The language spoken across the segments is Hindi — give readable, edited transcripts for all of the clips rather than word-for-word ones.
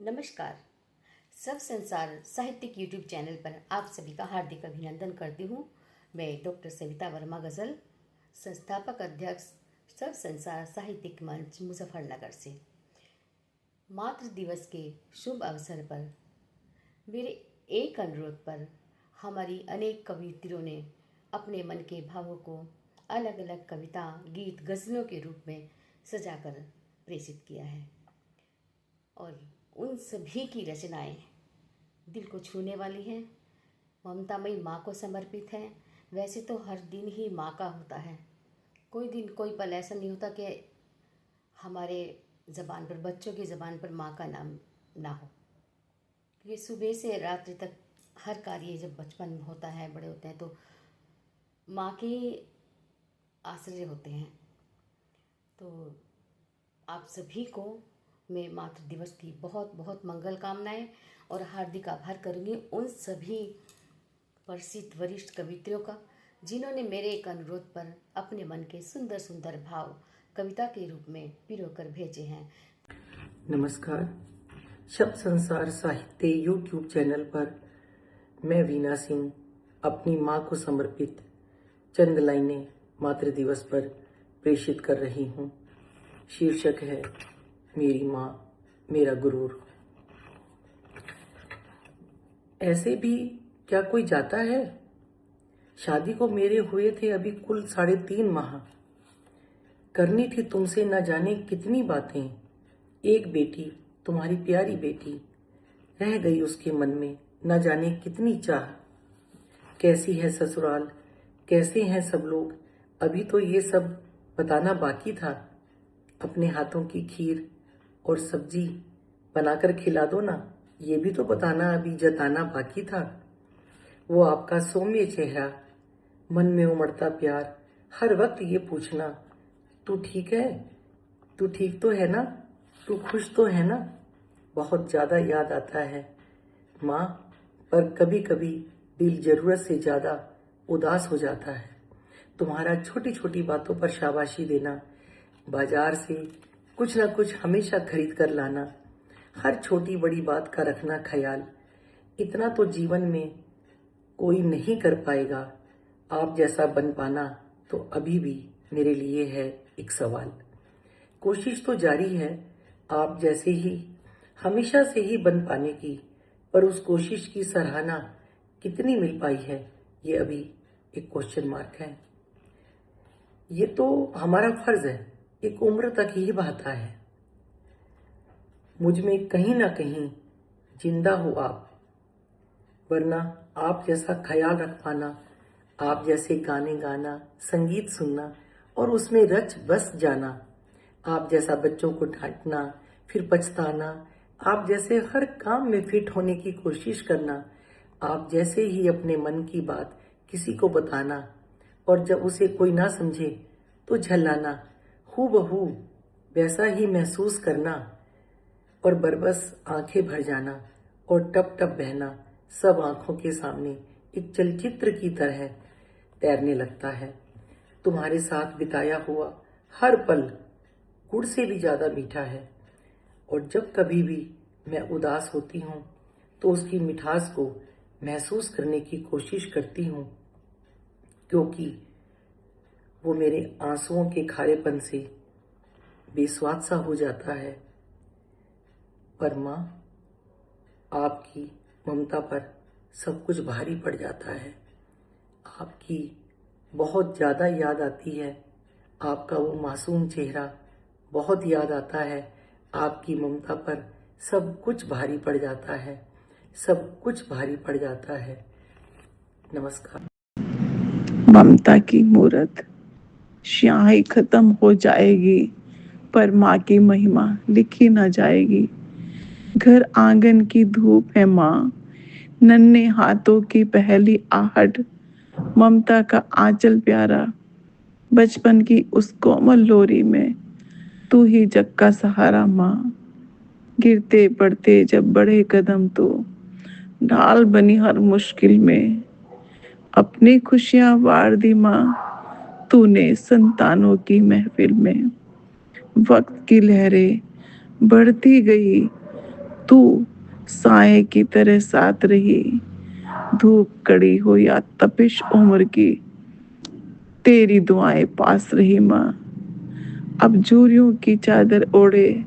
नमस्कार। सब संसार साहित्यिक यूट्यूब चैनल पर आप सभी का हार्दिक अभिनंदन करती हूँ। मैं डॉक्टर सविता वर्मा गज़ल, संस्थापक अध्यक्ष सब संसार साहित्यिक मंच मुजफ्फरनगर से। मातृ दिवस के शुभ अवसर पर मेरे एक अनुरोध पर हमारी अनेक कवियत्रियों ने अपने मन के भावों को अलग अलग कविता, गीत, गज़लों के रूप में सजाकर प्रेषित किया है और उन सभी की रचनाएं दिल को छूने वाली हैं, ममतामयी माँ को समर्पित हैं। वैसे तो हर दिन ही माँ का होता है, कोई दिन कोई पल ऐसा नहीं होता कि हमारे ज़बान पर, बच्चों की ज़बान पर माँ का नाम ना हो, क्योंकि सुबह से रात्रि तक हर कार्य जब बचपन में होता है, बड़े होते हैं तो माँ के आश्रय होते हैं। तो आप सभी को मैं मातृ दिवस की बहुत बहुत मंगल कामनाएं और हार्दिक आभार करूँगी उन सभी प्रसिद्ध वरिष्ठ कवित्रियों का जिन्होंने मेरे एक अनुरोध पर अपने मन के सुंदर सुंदर भाव कविता के रूप में पिरोकर भेजे हैं। नमस्कार। शब्द संसार साहित्य यूट्यूब चैनल पर मैं वीना सिंह अपनी माँ को समर्पित चंद लाइनें मातृ दिवस पर प्रेषित कर रही हूँ। शीर्षक है मेरी माँ मेरा गुरूर। ऐसे भी क्या कोई जाता है? शादी को मेरे हुए थे अभी कुल 3.5 माह। करनी थी तुमसे न जाने कितनी बातें। एक बेटी, तुम्हारी प्यारी बेटी, रह गई उसके मन में न जाने कितनी चाह। कैसी है ससुराल, कैसे हैं सब लोग, अभी तो ये सब बताना बाकी था। अपने हाथों की खीर और सब्जी बनाकर खिला दो ना, ये भी तो बताना अभी जताना बाकी था। वो आपका सौम्य चेहरा, मन में उमड़ता प्यार, हर वक्त ये पूछना, तू ठीक है, तू ठीक तो है ना, तू खुश तो है ना। बहुत ज्यादा याद आता है माँ, पर कभी कभी दिल जरूरत से ज्यादा उदास हो जाता है। तुम्हारा छोटी छोटी बातों पर शाबाशी देना, बाजार से कुछ ना कुछ हमेशा खरीद कर लाना, हर छोटी बड़ी बात का रखना ख्याल, इतना तो जीवन में कोई नहीं कर पाएगा। आप जैसा बन पाना तो अभी भी मेरे लिए है एक सवाल। कोशिश तो जारी है आप जैसे ही हमेशा से ही बन पाने की, पर उस कोशिश की सराहना कितनी मिल पाई है ये अभी एक क्वेश्चन मार्क है। ये तो हमारा फर्ज है, एक उम्र तक ही बहता है। मुझ में कहीं ना कहीं जिंदा हो आप, वरना आप जैसा ख्याल रख पाना, आप जैसे गाने गाना, संगीत सुनना और उसमें रच बस जाना, आप जैसा बच्चों को डांटना फिर पछताना, आप जैसे हर काम में फिट होने की कोशिश करना, आप जैसे ही अपने मन की बात किसी को बताना और जब उसे कोई ना समझे तो झल्लाना, हूबहू वैसा ही महसूस करना और बरबस आंखें भर जाना और टप टप बहना सब आंखों के सामने एक चलचित्र की तरह तैरने लगता है। तुम्हारे साथ बिताया हुआ हर पल गुड़ से भी ज्यादा मीठा है और जब कभी भी मैं उदास होती हूँ तो उसकी मिठास को महसूस करने की कोशिश करती हूँ, क्योंकि वो मेरे आंसुओं के खारेपन से बेस्वाद सा हो जाता है। पर माँ, आपकी ममता पर सब कुछ भारी पड़ जाता है। आपकी बहुत ज्यादा याद आती है, आपका वो मासूम चेहरा बहुत याद आता है। आपकी ममता पर सब कुछ भारी पड़ जाता है, सब कुछ भारी पड़ जाता है। नमस्कार। ममता की मूरत स्याही खत्म हो जाएगी, पर माँ की महिमा लिखी न जाएगी। घर आंगन की धूप है माँ, नन्हे हाथों की पहली आहट, ममता का आंचल प्यारा, बचपन की उस कोमल लोरी में तू ही जग का सहारा माँ। गिरते पड़ते जब बढ़े कदम तो ढाल बनी हर मुश्किल में, अपनी खुशियां वार दी माँ तूने संतानों की महफिल में। वक्त की लहरें बढ़ती गई, तू साए की तरह साथ रही, धूप कड़ी हो या तपिश उम्र की, तेरी दुआएं पास रही माँ। अब झुर्रियों की चादर ओढ़े,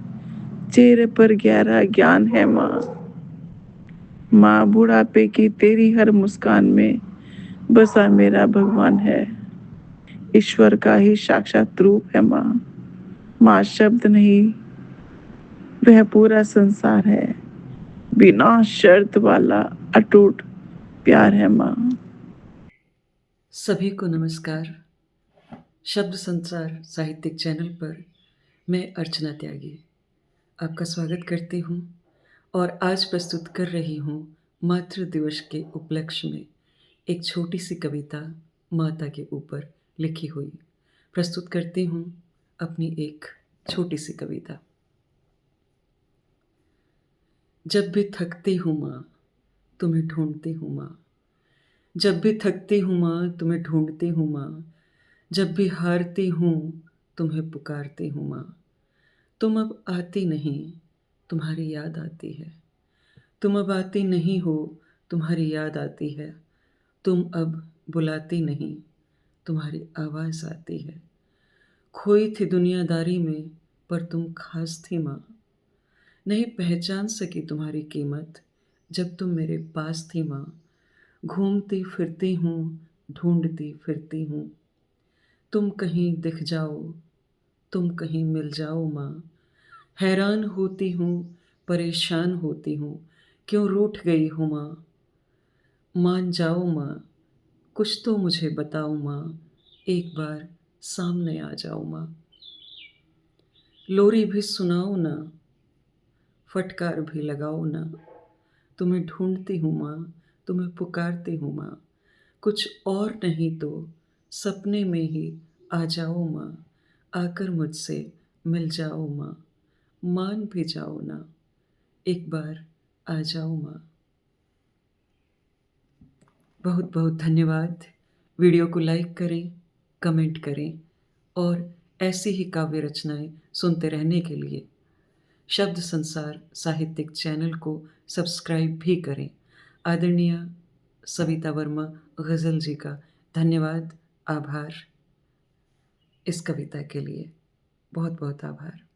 चेहरे पर गहरा ज्ञान है माँ। माँ, बुढ़ापे की तेरी हर मुस्कान में बसा मेरा भगवान है। ईश्वर का ही साक्षात रूप है माँ। माँ शब्द नहीं, वह पूरा संसार है, बिना शर्त वाला अटूट प्यार है माँ। सभी को नमस्कार। शब्द संसार साहित्यिक चैनल पर मैं अर्चना त्यागी आपका स्वागत करती हूँ और आज प्रस्तुत कर रही हूँ मातृ दिवस के उपलक्ष्य में एक छोटी सी कविता माता के ऊपर लिखी हुई। प्रस्तुत करती हूँ अपनी एक छोटी सी कविता। जब भी थकती हूँ माँ, तुम्हें ढूंढती हूँ माँ। जब भी थकती हूँ माँ, तुम्हें ढूंढती हूँ माँ। जब भी हारती हूँ, तुम्हें पुकारती हूँ माँ। तुम अब आती नहीं, तुम्हारी याद आती है। तुम अब आती नहीं हो, तुम्हारी याद आती है। तुम अब बुलाती नहीं, तुम्हारी आवाज़ आती है। खोई थी दुनियादारी में, पर तुम खास थी माँ। नहीं पहचान सकी तुम्हारी कीमत, जब तुम मेरे पास थी माँ। घूमती फिरती हूँ, ढूंढती फिरती हूँ। तुम कहीं दिख जाओ, तुम कहीं मिल जाओ माँ। हैरान होती हूँ, परेशान होती हूँ, क्यों रूठ गई हो माँ। मान जाओ माँ, कुछ तो मुझे बताओ माँ। एक बार सामने आ जाओ माँ। लोरी भी सुनाओ ना, फटकार भी लगाओ ना। तुम्हें ढूंढती हूँ माँ, तुम्हें पुकारती हूँ माँ। कुछ और नहीं तो सपने में ही आ जाओ माँ। आकर मुझसे मिल जाओ माँ। मान भी जाओ ना, एक बार आ जाओ माँ। बहुत बहुत धन्यवाद। वीडियो को लाइक करें, कमेंट करें और ऐसी ही काव्य रचनाएं सुनते रहने के लिए शब्द संसार साहित्यिक चैनल को सब्सक्राइब भी करें। आदरणीय सविता वर्मा गज़ल जी का धन्यवाद, आभार इस कविता के लिए। बहुत बहुत आभार।